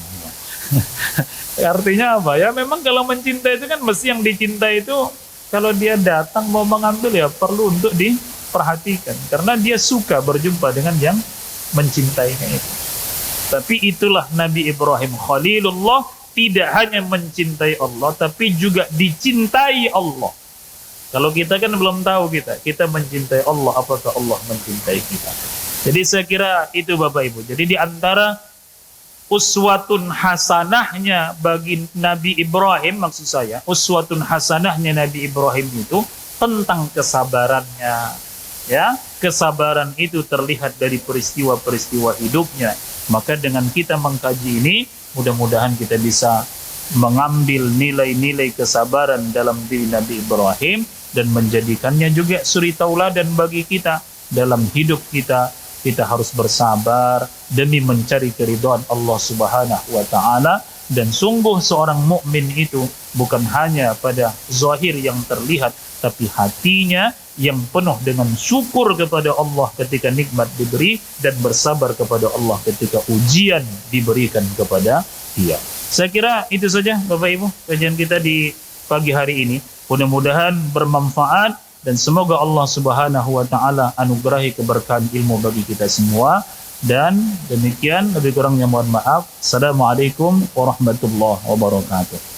Artinya apa? Ya memang kalau mencintai itu kan mesti yang dicintai itu kalau dia datang mau mengambil ya perlu untuk diperhatikan karena dia suka berjumpa dengan yang mencintainya itu. Tapi itulah Nabi Ibrahim Khalilullah, tidak hanya mencintai Allah tapi juga dicintai Allah. Kalau kita kan belum tahu kita mencintai Allah, apakah Allah mencintai kita. Jadi saya kira itu Bapak Ibu. Jadi di antara uswatun hasanahnya bagi Nabi Ibrahim, maksud saya uswatun hasanahnya Nabi Ibrahim itu tentang kesabarannya. Ya, kesabaran itu terlihat dari peristiwa-peristiwa hidupnya. Maka dengan kita mengkaji ini, mudah-mudahan kita bisa mengambil nilai-nilai kesabaran dalam diri Nabi Ibrahim dan menjadikannya juga suri tauladan bagi kita dalam hidup kita. Kita harus bersabar demi mencari keridhaan Allah Subhanahu wa taala, dan sungguh seorang mukmin itu bukan hanya pada zahir yang terlihat tapi hatinya yang penuh dengan syukur kepada Allah ketika nikmat diberi dan bersabar kepada Allah ketika ujian diberikan kepada dia. Saya kira itu saja Bapak Ibu kajian kita di pagi hari ini. Mudah-mudahan bermanfaat dan semoga Allah Subhanahu wa taala anugerahi keberkahan ilmu bagi kita semua. Dan demikian, lebih kurangnya mohon maaf. Assalamualaikum warahmatullahi wabarakatuh.